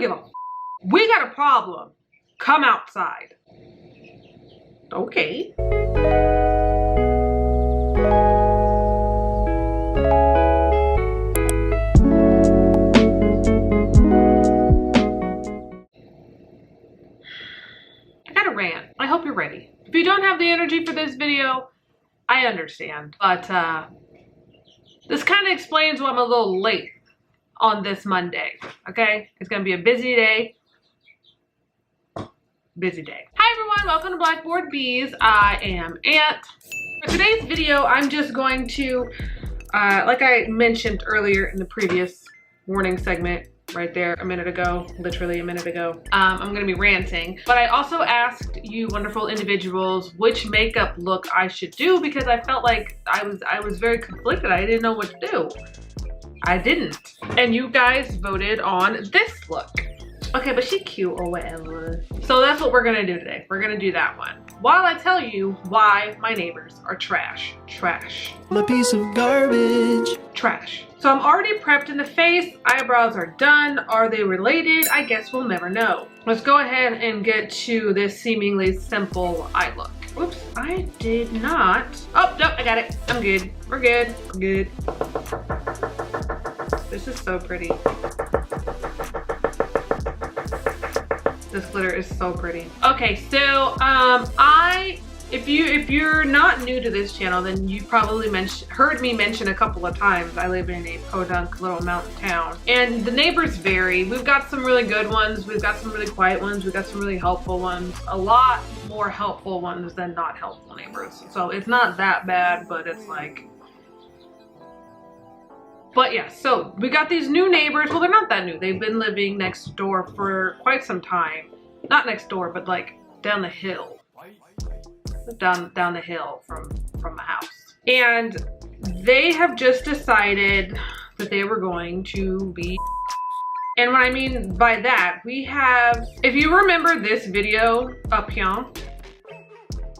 give a f. We got a problem. Come outside. Okay. I got a rant. I hope you're ready. If you don't have the energy for this video, I understand. But this kind of explains why I'm a little late on this Monday. Okay? It's gonna be a busy day. Busy day. Hi everyone, welcome to Blkbored Bs. I am Ant. For today's video, I'm just going to, like I mentioned earlier in the previous warning segment, right there a minute ago, literally a minute ago, I'm gonna be ranting. But I also asked you wonderful individuals which makeup look I should do because I felt like I was very conflicted. I didn't know what to do. I didn't. And you guys voted on this look. Okay, but she cute or whatever. So that's what we're gonna do today. We're gonna do that one. While I tell you why my neighbors are trash. Trash. I'm a piece of garbage. Trash. So I'm already prepped in the face. Eyebrows are done. Are they related? I guess we'll never know. Let's go ahead and get to this seemingly simple eye look. Oops, I did not. Oh, nope, I got it. I'm good. We're good. We're good. This is so pretty. This glitter is so pretty. Okay, so if you're not new to this channel, then you probably heard me mention a couple of times I live in a podunk little mountain town, and the neighbors vary. We've got some really good ones, we've got some really quiet ones, we've got some really helpful ones, a lot more helpful ones than not helpful neighbors. So it's not that bad, but it's like. But yeah, so we got these new neighbors. Well, they're not that new. They've been living next door for quite some time. Not next door, but like down the hill. Down the hill from my house. And they have just decided that they were going to be. And what I mean by that, we have, if you remember this video up here,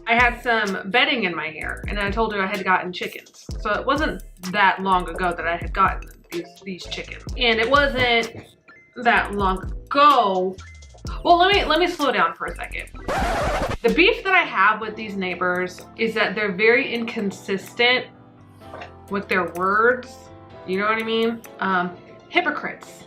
I had some bedding in my hair and I told her I had gotten chickens. So it wasn't that long ago that I had gotten these chickens. And it wasn't that long ago. Well, let me slow down for a second. The beef that I have with these neighbors is that they're very inconsistent with their words. You know what I mean? Hypocrites.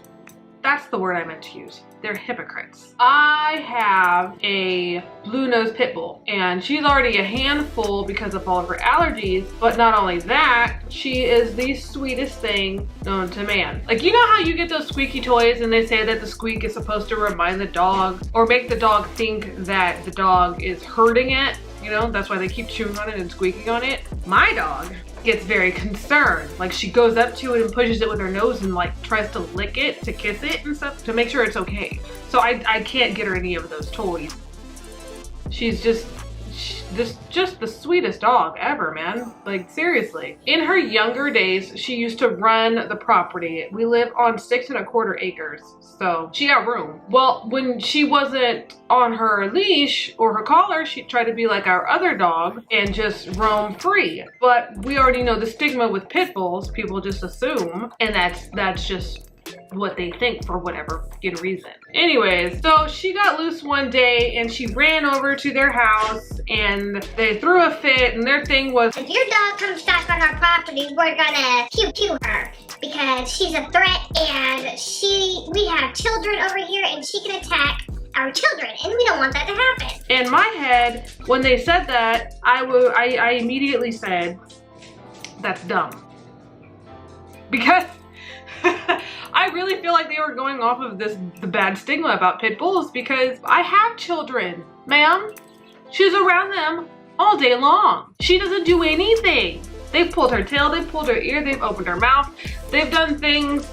That's the word I meant to use. They're hypocrites. I have a blue-nosed pit bull and she's already a handful because of all of her allergies, but not only that, she is the sweetest thing known to man. Like, you know how you get those squeaky toys and they say that the squeak is supposed to remind the dog or make the dog think that the dog is hurting it? You know, that's why they keep chewing on it and squeaking on it. My dog gets very concerned. Like, she goes up to it and pushes it with her nose and like tries to lick it, to kiss it and stuff to make sure it's okay. So I can't get her any of those toys. She's just the sweetest dog ever, man. Like, seriously. In her younger days, she used to run the property. We live on 6 1/4 acres, so she got room. Well, when she wasn't on her leash or her collar, she'd try to be like our other dog and just roam free. But we already know the stigma with pit bulls. People just assume, and that's just what they think for whatever fucking reason. Anyways, so she got loose one day and she ran over to their house and they threw a fit, and their thing was, if your dog comes back on our property, we're gonna pew her because she's a threat and we have children over here and she can attack our children and we don't want that to happen. In my head, when they said that, I immediately said, that's dumb. Because I really feel like they were going off of the bad stigma about pit bulls because I have children, ma'am. She's around them all day long. She doesn't do anything. They've pulled her tail, they've pulled her ear, they've opened her mouth. They've done things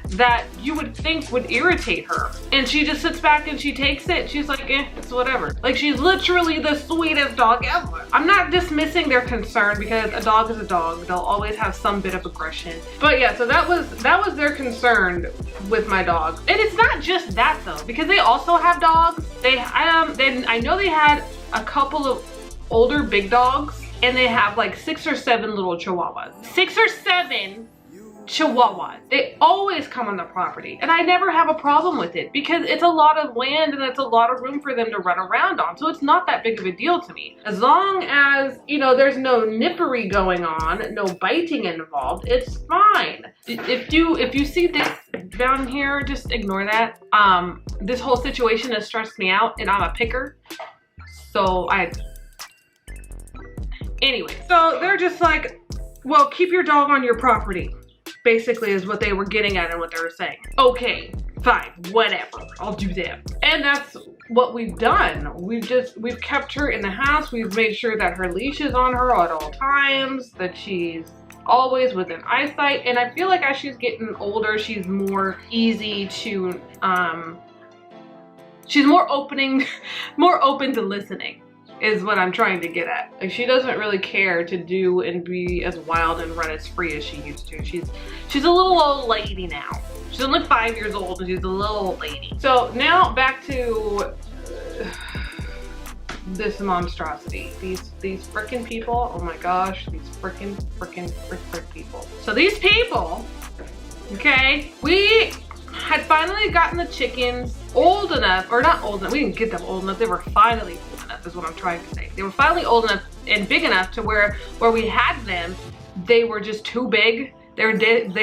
that you would think would irritate her. And she just sits back and she takes it. She's like, eh, it's whatever. Like, she's literally the sweetest dog ever. I'm not dismissing their concern because a dog is a dog. They'll always have some bit of aggression. But yeah, so that was their concern with my dog. And it's not just that though, because they also have dogs. I know they had a couple of older big dogs and they have like 6 or 7 little chihuahuas. 6 or 7 Chihuahuas. They always come on the property, and I never have a problem with it because it's a lot of land and it's a lot of room for them to run around on. So it's not that big of a deal to me. As long as, you know, there's no nippery going on, no biting involved, it's fine. If you see this down here, just ignore that. This whole situation has stressed me out, and I'm a picker. So anyway, so they're just like, well, keep your dog on your property, basically is what they were getting at and what they were saying. Okay, fine, whatever, I'll do that. And that's what we've done. We've kept her in the house. We've made sure that her leash is on her at all times, that she's always within eyesight. And I feel like as she's getting older, she's more easy to, she's more open to listening, is what I'm trying to get at. Like, she doesn't really care to do and be as wild and run as free as she used to. She's a little old lady now. She's only 5 years old and she's a little old lady. So now back to this monstrosity. These frickin' people, oh my gosh, these frickin' people. So these people, okay, we had finally gotten the chickens old enough, or not old enough, we didn't get them old enough, they were finally old enough is what I'm trying to say. They were finally old enough and big enough to where we had them, they were just too big. They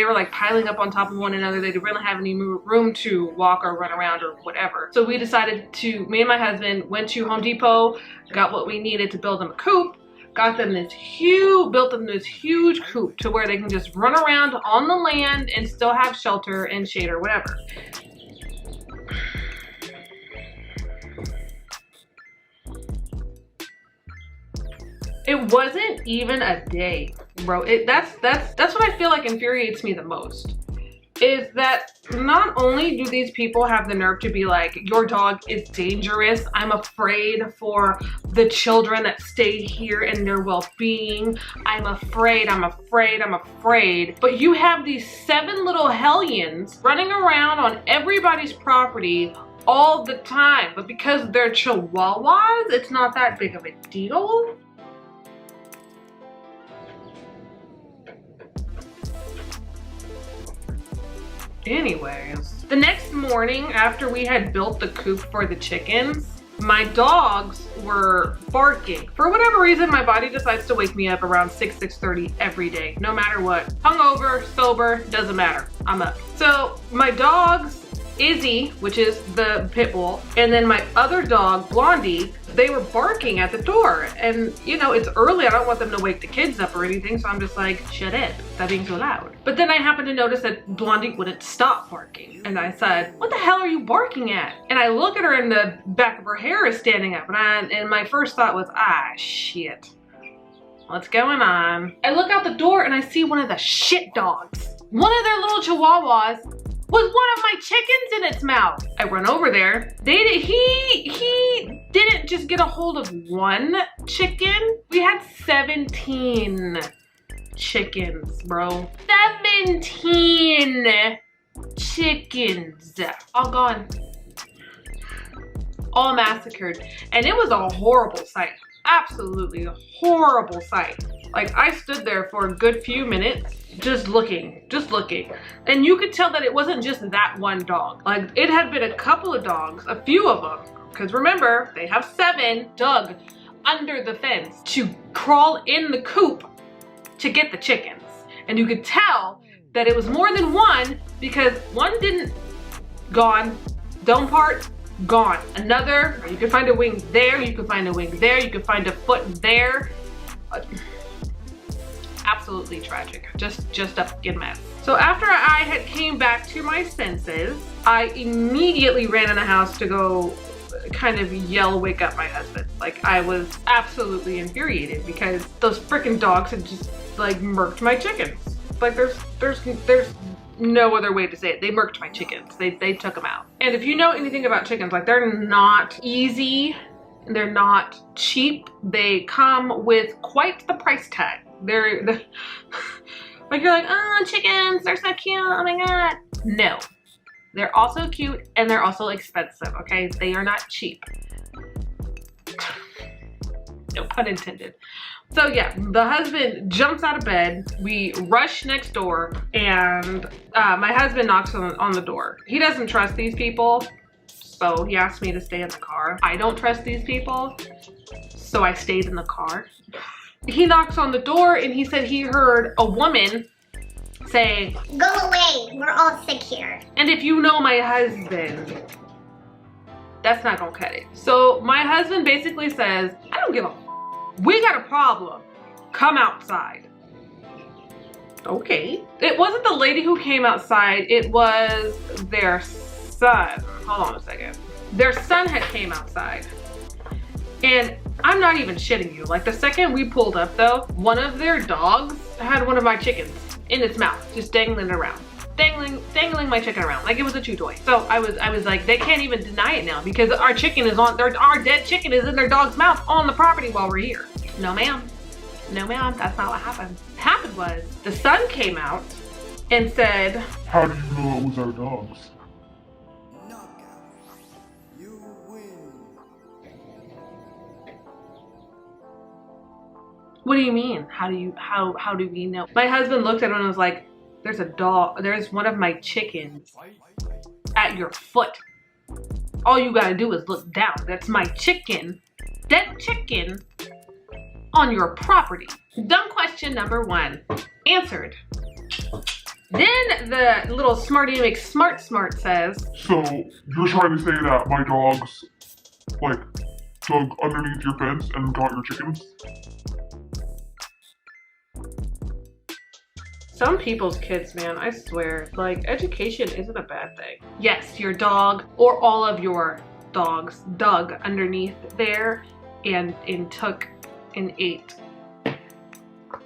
were like piling up on top of one another. They didn't really have any room to walk or run around or whatever. So we decided to, me and my husband went to Home Depot, got what we needed to build them a coop, got them this huge, built them this huge coop to where they can just run around on the land and still have shelter and shade or whatever. It wasn't even a day, bro. That's what I feel like infuriates me the most. Is that not only do these people have the nerve to be like, your dog is dangerous, I'm afraid for the children that stay here and their well-being, I'm afraid, but you have these 7 little hellions running around on everybody's property all the time, but because they're chihuahuas, it's not that big of a deal. Anyways, the next morning after we had built the coop for the chickens, my dogs were barking. For whatever reason, my body decides to wake me up around 6:30 every day, no matter what. Hungover, sober, doesn't matter, I'm up. So my dogs, Izzy, which is the pit bull, and then my other dog, Blondie, they were barking at the door. And you know, it's early, I don't want them to wake the kids up or anything, so I'm just like, shut it, stop being so loud. But then I happened to notice that Blondie wouldn't stop barking. And I said, what the hell are you barking at? And I look at her and the back of her hair is standing up, and my first thought was, ah, shit. What's going on? I look out the door and I see one of the shit dogs. One of their little chihuahuas with one of my chickens in its mouth. I run over there. He didn't just get a hold of one chicken. We had 17 chickens, bro. 17 chickens. All gone. All massacred. And it was a horrible sight. Absolutely a horrible sight. Like, I stood there for a good few minutes just looking. And you could tell that it wasn't just that one dog. Like, it had been a couple of dogs, a few of them, because remember, they have 7 dug under the fence to crawl in the coop to get the chickens. And you could tell that it was more than one, because one didn't, gone, dome part, gone. Another, you could find a wing there, you could find a wing there, you could find a foot there. Absolutely tragic. Just a fucking mess. So after I had came back to my senses, I immediately ran in the house to go kind of yell, wake up my husband. Like, I was absolutely infuriated because those freaking dogs had just like murked my chickens. Like, there's no other way to say it. They murked my chickens. They took them out. And if you know anything about chickens, like, they're not easy. They're not cheap. They come with quite the price tag. They're like, you're like, oh, chickens, they're so cute, oh my god. No, they're also cute and they're also expensive, okay? They are not cheap. No pun intended. So yeah, the husband jumps out of bed. We rush next door, and my husband knocks on the door. He doesn't trust these people, so he asked me to stay in the car. I don't trust these people, so I stayed in the car. He knocks on the door and he said he heard a woman say, "Go away, we're all sick here." And if you know my husband, that's not gonna cut it. So my husband basically says, I don't give a f. We got a problem. Come outside. Okay. It wasn't the lady who came outside, it was their son. Hold on a second. Their son had came outside. And I'm not even shitting you. Like the second we pulled up though, one of their dogs had one of my chickens in its mouth, just dangling around. Dangling my chicken around like it was a chew toy. So I was like, they can't even deny it now because our chicken is on our dead chicken is in their dog's mouth on the property while we're here. No ma'am. No ma'am, that's not what happened. What happened was the son came out and said, "How do you know it was our dogs?" What do you mean? How do we know? My husband looked at him and was like, there's a dog, there's one of my chickens at your foot. All you gotta do is look down. That's my chicken, dead chicken on your property. Dumb question number 1, answered. Then the little smarty McSmart says, "So you're trying to say that my dogs, like, dug underneath your fence and got your chickens?" some people's kids, man, I swear, like, education isn't a bad thing. Yes, your dog or all of your dogs dug underneath there and took and ate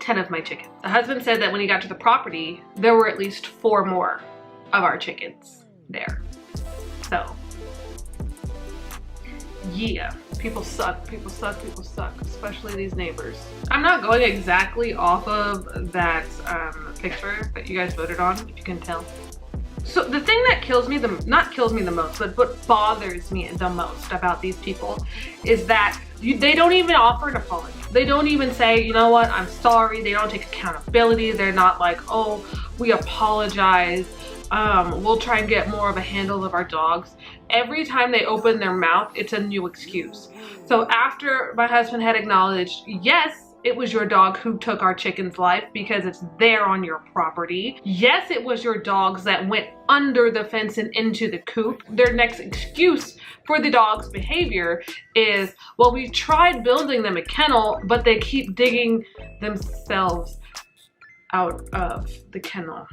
10 of my chickens. The husband said that when he got to the property, there were at least 4 more of our chickens there. So, yeah, people suck, people suck, people suck, especially these neighbors. I'm not going exactly off of that picture that you guys voted on, if you can tell. So the thing that kills me, not kills me the most, but what bothers me the most about these people is that they don't even offer an apology. They don't even say, you know what, I'm sorry. They don't take accountability. They're not like, oh, we apologize. We'll try and get more of a handle of our dogs. Every time they open their mouth, it's a new excuse. So after my husband had acknowledged, yes, it was your dog who took our chicken's life because it's there on your property. Yes, it was your dogs that went under the fence and into the coop. Their next excuse for the dog's behavior is, well, we tried building them a kennel, but they keep digging themselves out of the kennel.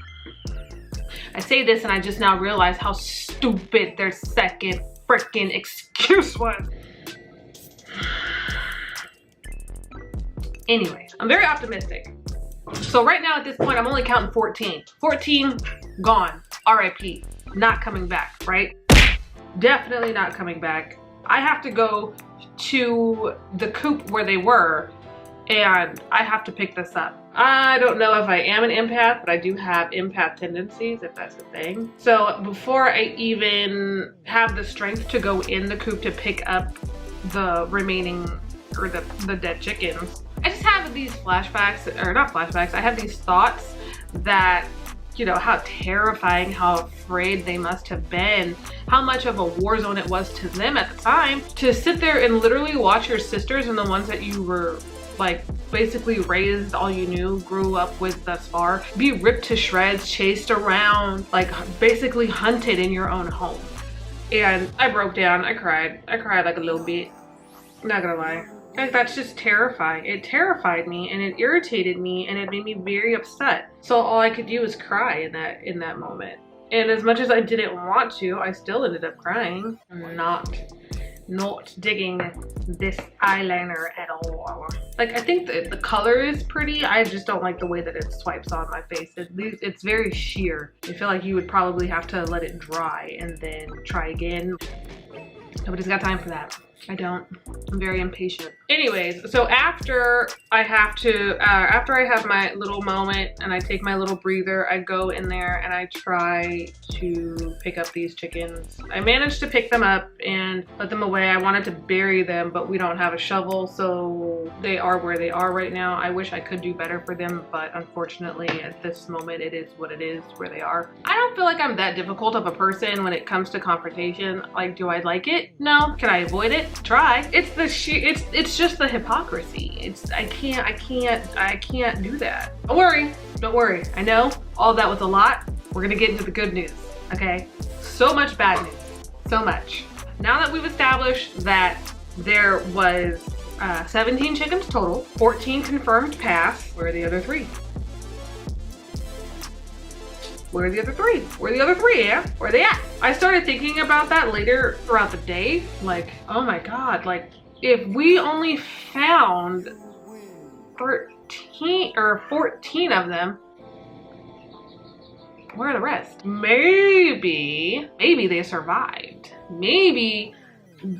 I say this and I just now realize how stupid their second freaking excuse was. Anyway, I'm very optimistic. So right now at this point, I'm only counting 14. 14 gone, RIP, not coming back, right? Definitely not coming back. I have to go to the coop where they were and I have to pick this up. I don't know if I am an empath, but I do have empath tendencies, if that's a thing. So before I even have the strength to go in the coop to pick up the remaining, or the dead chickens, I just have these flashbacks, or not flashbacks, I have these thoughts that, you know, how terrifying, how afraid they must have been, how much of a war zone it was to them at the time, to sit there and literally watch your sisters and the ones that you were like basically raised, all you knew, grew up with thus far, be ripped to shreds, chased around, like basically hunted in your own home. And I broke down, I cried like a little bit, not gonna lie. Like, that's just terrifying. It terrified me and it irritated me and it made me very upset. So all I could do was cry in that moment. And as much as I didn't want to, I still ended up crying. I'm not digging this eyeliner at all. Like, I think the color is pretty. I just don't like the way that it swipes on my face. It's very sheer. I feel like you would probably have to let it dry and then try again. Nobody's got time for that. I don't. I'm very impatient. Anyways, so after I have my little moment and I take my little breather, I go in there and I try to pick up these chickens. I managed to pick them up and put them away. I wanted to bury them, but we don't have a shovel, so they are where they are right now. I wish I could do better for them, but unfortunately at this moment it is what it is, where they are. I don't feel like I'm that difficult of a person when it comes to confrontation. Like, do I like it? No. Can I avoid it? Try. It's just the hypocrisy. I can't do that. Don't worry. I know all that was a lot. We're gonna get into the good news, okay? So much bad news, so much. Now that we've established that there was 17 chickens total, 14 confirmed pass, where are the other 3? Where are the other 3? Where are the other 3, yeah? Where are they at? I started thinking about that later throughout the day. Like, oh my God, like if we only found 13 or 14 of them, where are the rest? Maybe they survived. Maybe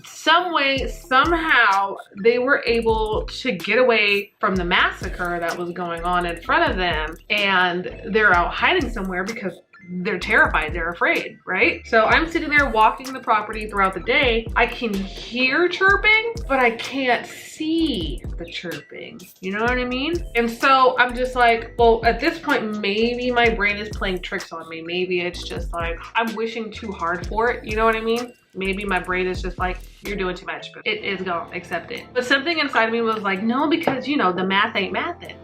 some way, somehow they were able to get away from the massacre that was going on in front of them, and they're out hiding somewhere because they're terrified, they're afraid, right? So I'm sitting there walking the property throughout the day. I can hear chirping, but I can't see the chirping. You know what I mean? And so I'm just like, well, at this point, maybe my brain is playing tricks on me. Maybe it's just like, I'm wishing too hard for it. You know what I mean? Maybe my brain is just like, you're doing too much, but it is gonna accept it. But something inside of me was like, no, because you know, the math ain't mathin'.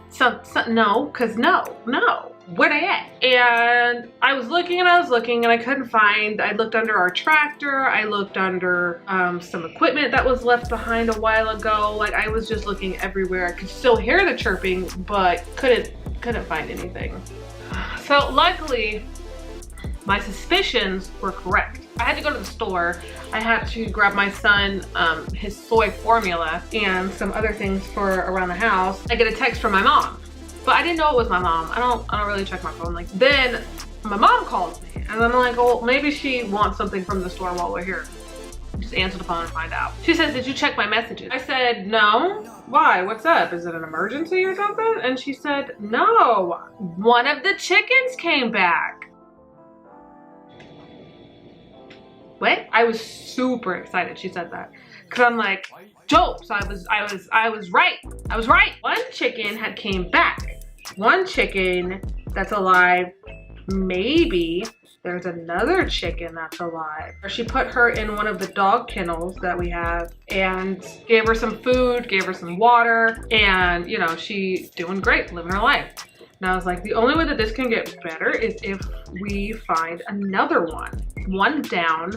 So no, cause no. Where they at? And I was looking and I couldn't find. I looked under our tractor. I looked under some equipment that was left behind a while ago. Like, I was just looking everywhere. I could still hear the chirping, but couldn't find anything. So luckily, my suspicions were correct. I had to go to the store. I had to grab my son his soy formula and some other things for around the house. I get a text from my mom, but I didn't know it was my mom. I don't really check my phone. Like, then my mom calls me and I'm like, well, maybe she wants something from the store while we're here. Just answer the phone and find out. She says, did you check my messages? I said, no. Why? What's up? Is it an emergency or something? And she said, no. One of the chickens came back. What? I was super excited she said that, because I'm like, dope. So I was right. I was right. One chicken had came back. One chicken that's alive. Maybe there's another chicken that's alive. She put her in one of the dog kennels that we have and gave her some food, gave her some water, and you know, she's doing great, living her life. And I was like, the only way that this can get better is if we find another one. One down,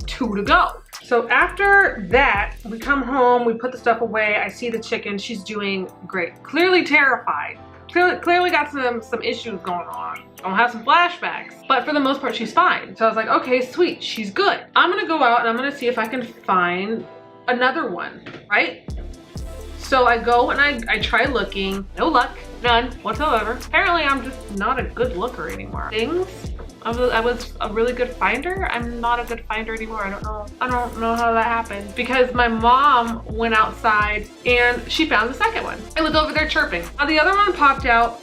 2 to go. So after that, we come home, we put the stuff away. I see the chicken, she's doing great. Clearly terrified. Clearly got some issues going on. I'll have some flashbacks, but for the most part, she's fine. So I was like, okay, sweet, she's good. I'm gonna go out and I'm gonna see if I can find another one, right? So I go and I try looking, no luck, none whatsoever. Apparently I'm just not a good looker anymore. I was a really good finder. I'm not a good finder anymore. I don't know how that happened, because my mom went outside and she found the second one. It was over there chirping. Now the other one popped out.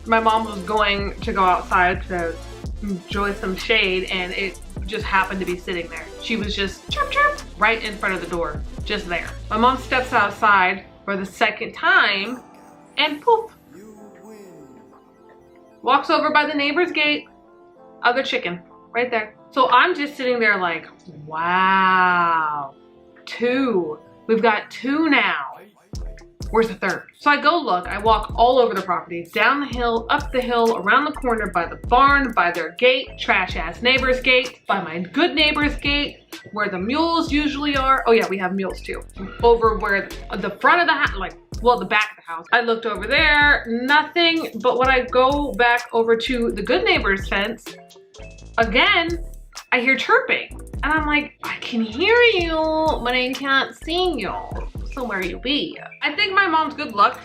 My mom was going to go outside to enjoy some shade and it just happened to be sitting there. She was just chirp chirp right in front of the door, just there. My mom steps outside for the second time and poof, walks over by the neighbor's gate. Other chicken right there. So I'm just sitting there like, wow, 2. We've got 2 now. Where's the third? So I go look, I walk all over the property, down the hill, up the hill, around the corner, by the barn, by their gate, trash ass neighbor's gate, by my good neighbor's gate, where the mules usually are. Oh yeah, we have mules too. Over where the front of the house, like, well, the back of the house. I looked over there, nothing. But when I go back over to the good neighbor's fence, again, I hear chirping. And I'm like, I can hear you, but I can't see you. So where you be? I think my mom's good luck,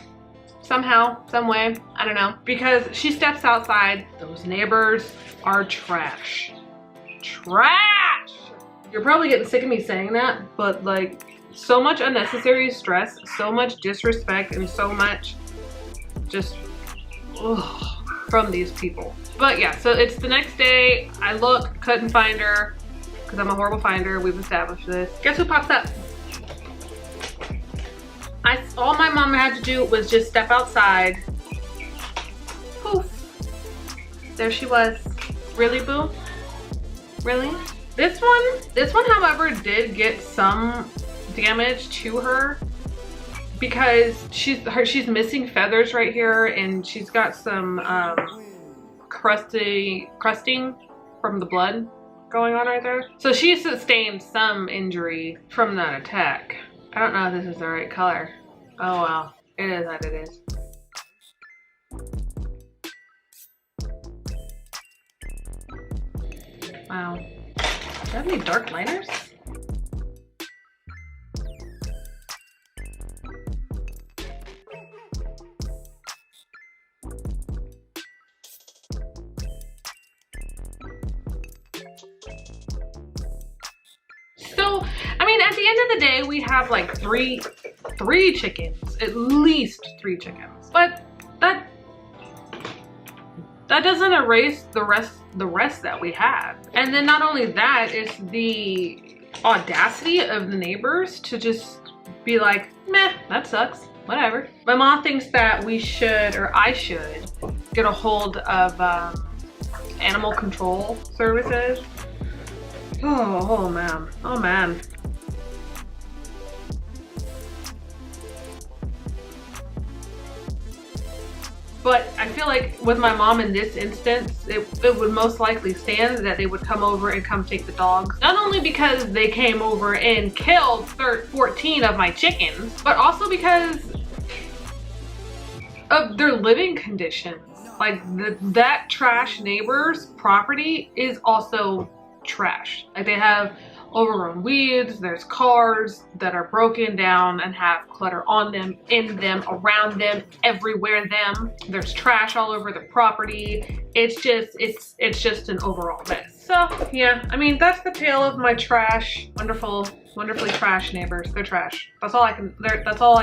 somehow, some way, I don't know. Because she steps outside, those neighbors are trash. Trash! You're probably getting sick of me saying that, but like so much unnecessary stress, so much disrespect, and so much just from these people. But yeah, so it's the next day. I look, couldn't find her because I'm a horrible finder. We've established this. Guess who pops up? All my mom had to do was just step outside. Poof. There she was. Really, boo? Really? This one, however, did get some damage to her because she's missing feathers right here, and she's got some crusting from the blood going on right there. So she sustained some injury from that attack. I don't know if this is the right color. Oh well, it is what it is. Wow. Do you have any dark liners? So, I mean, at the end of the day, we have like three chickens, at least 3 chickens. But that doesn't erase the rest that we have. And then not only that, it's the audacity of the neighbors to just be like, meh, that sucks, whatever. My mom thinks that we should, or I should, get a hold of animal control services. Oh man, oh man. But I feel like with my mom in this instance, it would most likely stand that they would come over and come take the dogs. Not only because they came over and killed 14 of my chickens, but also because of their living conditions. Like that trash neighbor's property is also trash. Like they have overgrown weeds, there's cars that are broken down and have clutter on them, in them, around them, everywhere them. There's trash all over the property. It's just an overall mess. So yeah, I mean, that's the tale of my trash, wonderfully trash neighbors. They're trash. That's all I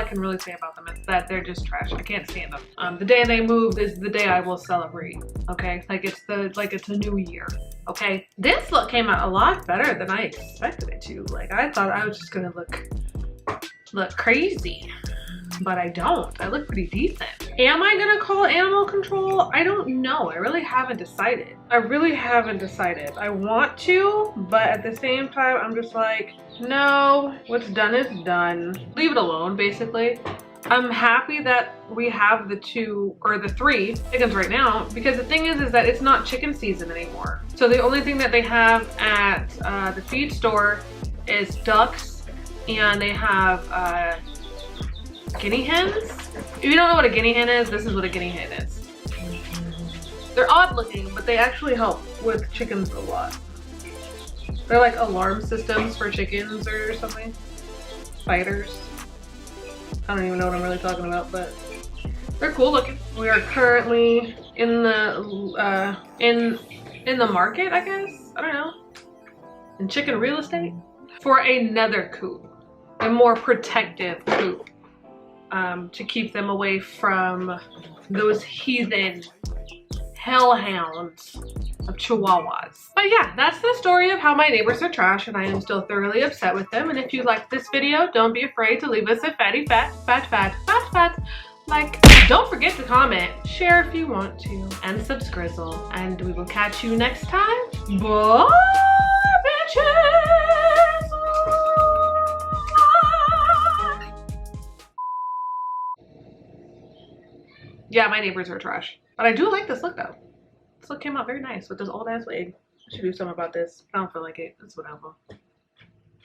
can really say about them, is that they're just trash. I can't stand them. The day they move is the day I will celebrate. Okay, like it's a new year. Okay, this look came out a lot better than I expected it to. Like I thought I was just gonna look crazy, but I don't. I look pretty decent. Am I gonna call animal control? I don't know. I really haven't decided. I want to, but at the same time, I'm just like, no, what's done is done. Leave it alone, basically. I'm happy that we have the 3 chickens right now, because the thing is that it's not chicken season anymore. So the only thing that they have at the feed store is ducks, and they have guinea hens. If you don't know what a guinea hen is, this is what a guinea hen is. They're odd looking, but they actually help with chickens a lot. They're like alarm systems for chickens or something. Spiders. I don't even know what I'm really talking about, but they're cool looking. We are currently in the in the market, I guess. I don't know. In chicken real estate for another coop, a more protective coop, to keep them away from those heathen hellhounds of chihuahuas. But yeah, that's the story of how my neighbors are trash, and I am still thoroughly upset with them. And if you liked this video, don't be afraid to leave us a fat like. Don't forget to comment, share if you want to, and subscrizzle. And we will catch you next time. Bye, bitches! Yeah, my neighbors are trash. But I do like this look though. This look came out very nice with this old ass wig. I should do something about this. I don't feel like it. It's whatever.